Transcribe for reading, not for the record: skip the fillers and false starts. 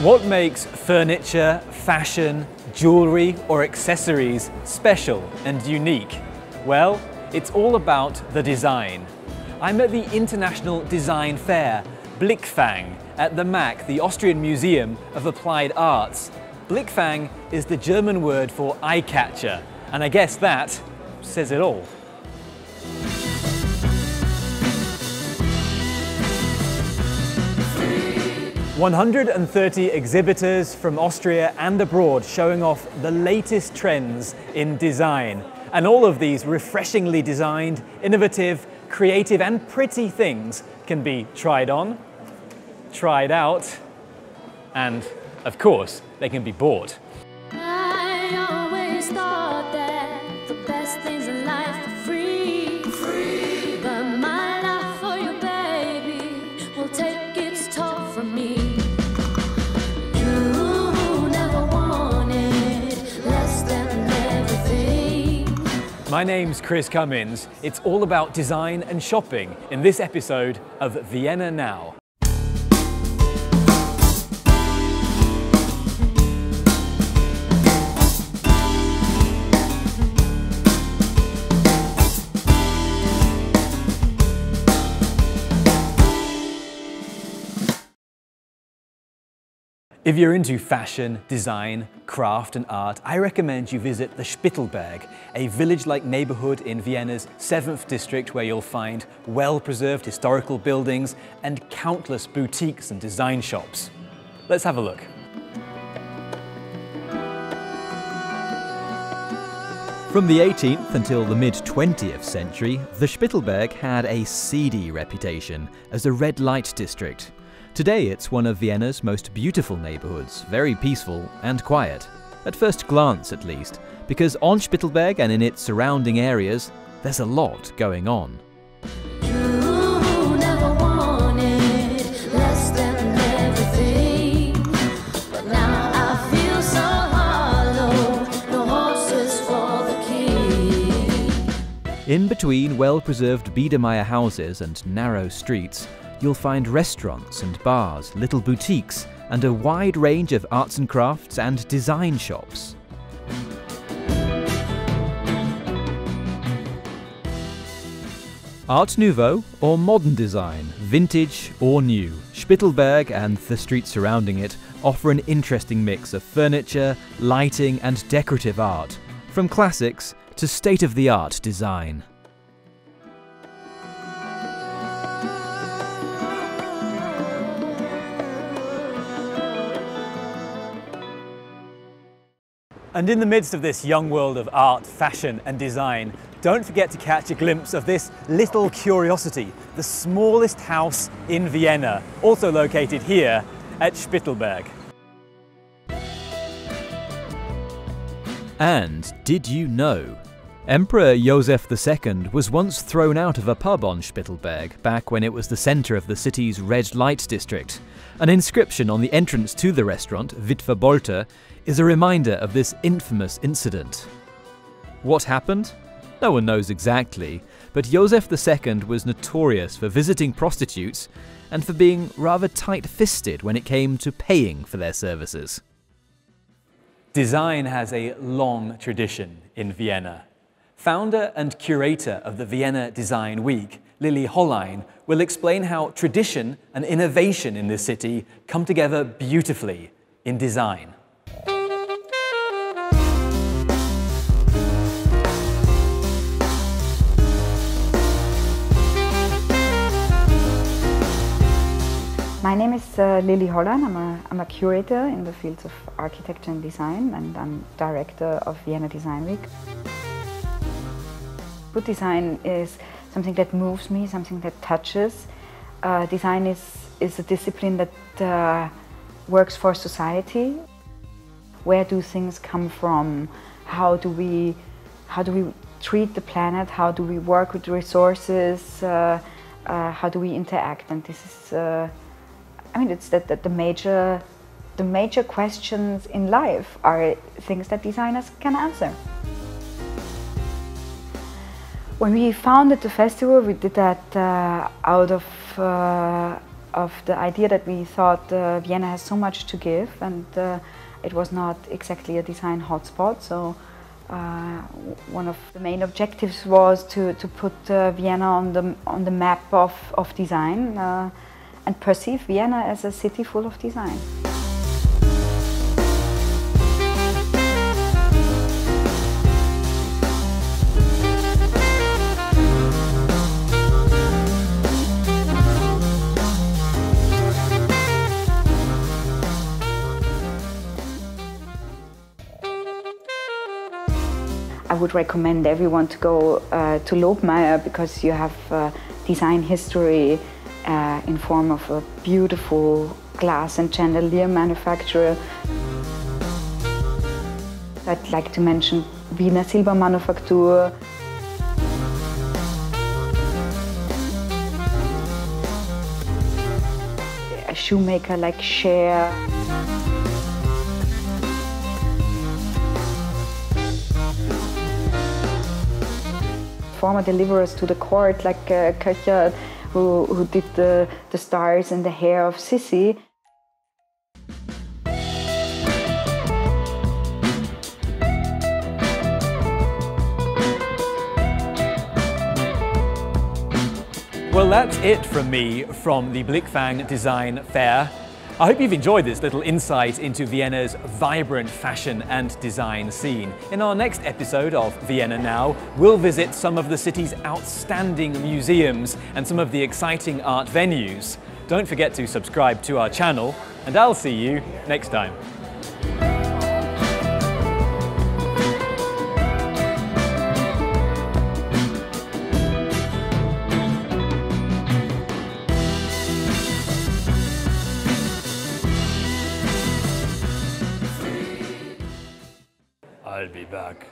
What makes furniture, fashion, jewellery or accessories special and unique? Well, it's all about the design. I'm at the International Design Fair, Blickfang, at the MAK, the Austrian Museum of Applied Arts. Blickfang is the German word for eye-catcher, and I guess that says it all. 130 exhibitors from Austria and abroad showing off the latest trends in design. And all of these refreshingly designed, innovative, creative and pretty things can be tried on, tried out, and of course, they can be bought. I always thought that the best things in life are free. But my love for you, baby, will take its toll from me. My name's Chris Cummins. It's all about design and shopping in this episode of Vienna Now. If you're into fashion, design, craft and art, I recommend you visit the Spittelberg, a village-like neighbourhood in Vienna's 7th district where you'll find well-preserved historical buildings and countless boutiques and design shops. Let's have a look. From the 18th until the mid-20th century, the Spittelberg had a seedy reputation as a red light district. Today it's one of Vienna's most beautiful neighbourhoods, very peaceful and quiet. At first glance at least, because on Spittelberg and in its surrounding areas, there's a lot going on. In between well-preserved Biedermeier houses and narrow streets, you'll find restaurants and bars, little boutiques, and a wide range of arts and crafts and design shops. Art Nouveau or modern design, vintage or new, Spittelberg and the streets surrounding it offer an interesting mix of furniture, lighting and decorative art, from classics to state-of-the-art design. And in the midst of this young world of art, fashion and design, don't forget to catch a glimpse of this little curiosity, the smallest house in Vienna, also located here at Spittelberg. And did you know? Emperor Joseph II was once thrown out of a pub on Spittelberg back when it was the centre of the city's red light district. An inscription on the entrance to the restaurant, Witwe Bolte, is a reminder of this infamous incident. What happened? No one knows exactly, but Joseph II was notorious for visiting prostitutes and for being rather tight-fisted when it came to paying for their services. Design has a long tradition in Vienna. Founder and curator of the Vienna Design Week, Lilli Hollein, will explain how tradition and innovation in this city come together beautifully in design. My name is Lilli Hollein. I'm a curator in the fields of architecture and design, and I'm director of Vienna Design Week. Good design is something that moves me, something that touches. Design is a discipline that works for society. Where do things come from? How do we treat the planet? How do we work with resources? How do we interact? And this is, I mean, it's that the major questions in life are things that designers can answer. When we founded the festival, we did that out of the idea that we thought Vienna has so much to give, and it was not exactly a design hotspot. So one of the main objectives was to put Vienna on the map of design and perceive Vienna as a city full of design. I would recommend everyone to go to Lobmeyr, because you have design history in form of a beautiful glass and chandelier manufacturer. I'd like to mention Wiener Silber Manufactur, a shoemaker like Scheer, former deliverers to the court like Köchert, who did the stars and the hair of Sissi. Well, that's it from me from the Blickfang Design Fair. I hope you've enjoyed this little insight into Vienna's vibrant fashion and design scene. In our next episode of Vienna Now, we'll visit some of the city's outstanding museums and some of the exciting art venues. Don't forget to subscribe to our channel, and I'll see you next time. I'll be back.